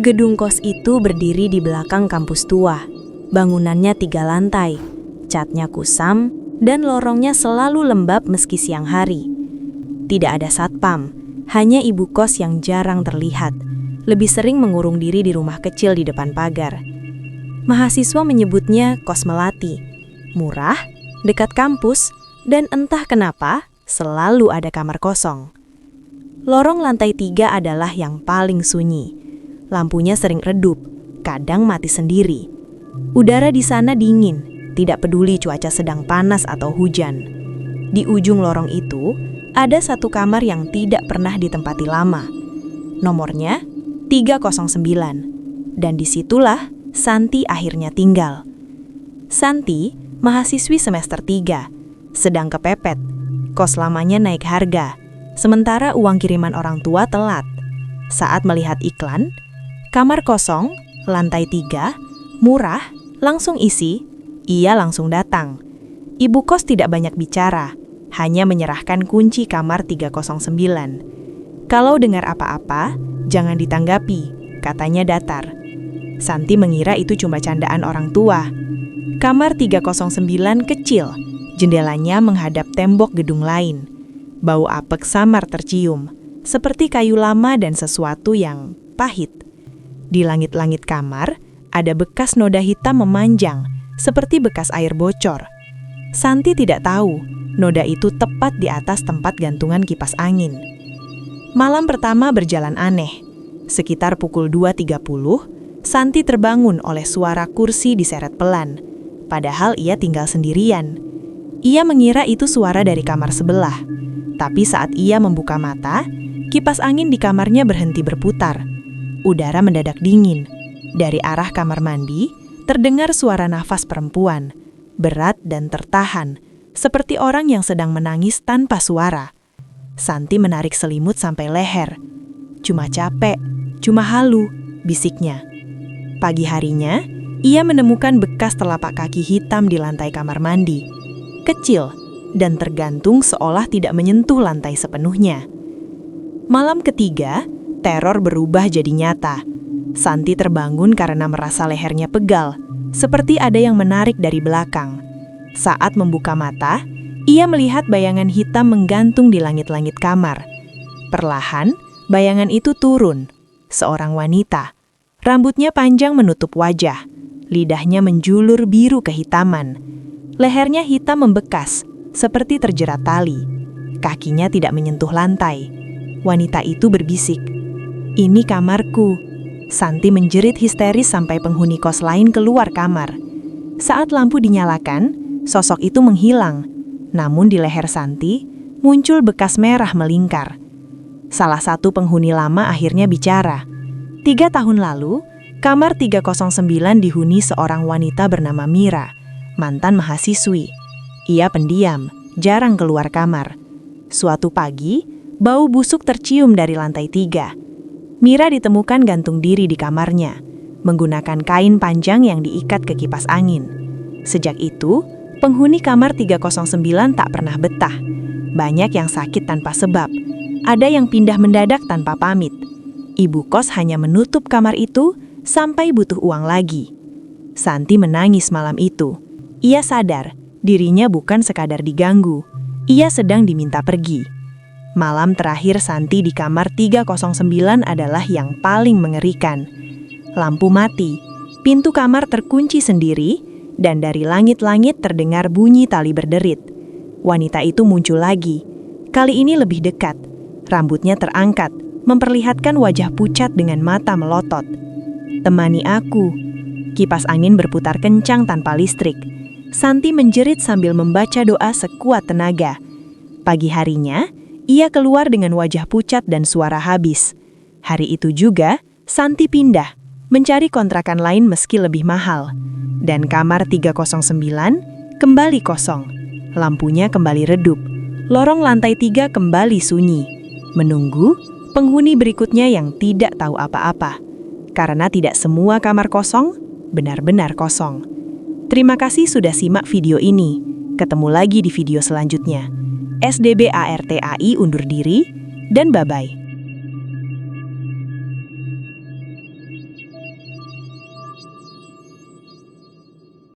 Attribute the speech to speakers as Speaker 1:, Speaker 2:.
Speaker 1: Gedung kos itu berdiri di belakang kampus tua. Bangunannya 3 lantai, catnya kusam, dan lorongnya selalu lembab meski siang hari. Tidak ada satpam, hanya ibu kos yang jarang terlihat, lebih sering mengurung diri di rumah kecil di depan pagar. Mahasiswa menyebutnya kos melati, murah, dekat kampus, dan entah kenapa selalu ada kamar kosong. Lorong lantai 3 adalah yang paling sunyi. Lampunya sering redup, kadang mati sendiri. Udara di sana dingin, tidak peduli cuaca sedang panas atau hujan. Di ujung lorong itu, ada satu kamar yang tidak pernah ditempati lama. Nomornya 309. Dan disitulah Santi akhirnya tinggal. Santi, mahasiswi semester 3, sedang kepepet. Kos lamanya naik harga, sementara uang kiriman orang tua telat. Saat melihat iklan, kamar kosong, lantai 3, murah, langsung isi, ia langsung datang. Ibu kos tidak banyak bicara, hanya menyerahkan kunci kamar 309. Kalau dengar apa-apa, jangan ditanggapi, katanya datar. Santi mengira itu cuma candaan orang tua. Kamar 309 kecil, jendelanya menghadap tembok gedung lain. Bau apek samar tercium, seperti kayu lama dan sesuatu yang pahit. Di langit-langit kamar, ada bekas noda hitam memanjang, seperti bekas air bocor. Santi tidak tahu, noda itu tepat di atas tempat gantungan kipas angin. Malam pertama berjalan aneh. Sekitar pukul 2.30, Santi terbangun oleh suara kursi diseret pelan. Padahal ia tinggal sendirian. Ia mengira itu suara dari kamar sebelah. Tapi saat ia membuka mata, kipas angin di kamarnya berhenti berputar. Udara mendadak dingin. Dari arah kamar mandi, terdengar suara nafas perempuan, berat dan tertahan, seperti orang yang sedang menangis tanpa suara. Santi menarik selimut sampai leher. Cuma capek, cuma halu, bisiknya. Pagi harinya, ia menemukan bekas telapak kaki hitam di lantai kamar mandi. Kecil, dan tergantung seolah tidak menyentuh lantai sepenuhnya. Malam ketiga, teror berubah jadi nyata. Santi terbangun karena merasa lehernya pegal, seperti ada yang menarik dari belakang. Saat membuka mata, ia melihat bayangan hitam menggantung di langit-langit kamar. Perlahan, bayangan itu turun. Seorang wanita. Rambutnya panjang menutup wajah. Lidahnya menjulur biru kehitaman. Lehernya hitam membekas, seperti terjerat tali. Kakinya tidak menyentuh lantai. Wanita itu berbisik, "Ini kamarku." Santi menjerit histeris sampai penghuni kos lain keluar kamar. Saat lampu dinyalakan, sosok itu menghilang. Namun di leher Santi, muncul bekas merah melingkar. Salah satu penghuni lama akhirnya bicara. 3 tahun lalu, kamar 309 dihuni seorang wanita bernama Mira, mantan mahasiswi. Ia pendiam, jarang keluar kamar. Suatu pagi, bau busuk tercium dari lantai 3. Mira ditemukan gantung diri di kamarnya, menggunakan kain panjang yang diikat ke kipas angin. Sejak itu, penghuni kamar 309 tak pernah betah. Banyak yang sakit tanpa sebab, ada yang pindah mendadak tanpa pamit. Ibu kos hanya menutup kamar itu sampai butuh uang lagi. Santi menangis malam itu. Ia sadar, dirinya bukan sekadar diganggu, ia sedang diminta pergi. Malam terakhir Santi di kamar 309 adalah yang paling mengerikan. Lampu mati, pintu kamar terkunci sendiri, dan dari langit-langit terdengar bunyi tali berderit. Wanita itu muncul lagi. Kali ini lebih dekat. Rambutnya terangkat, memperlihatkan wajah pucat dengan mata melotot. "Temani aku." Kipas angin berputar kencang tanpa listrik. Santi menjerit sambil membaca doa sekuat tenaga. Pagi harinya, ia keluar dengan wajah pucat dan suara habis. Hari itu juga, Santi pindah, mencari kontrakan lain meski lebih mahal. Dan kamar 309 kembali kosong. Lampunya kembali redup. Lorong lantai 3 kembali sunyi. Menunggu penghuni berikutnya yang tidak tahu apa-apa. Karena tidak semua kamar kosong, benar-benar kosong. Terima kasih sudah simak video ini. Ketemu lagi di video selanjutnya. SDB ARTAI undur diri, dan bye-bye.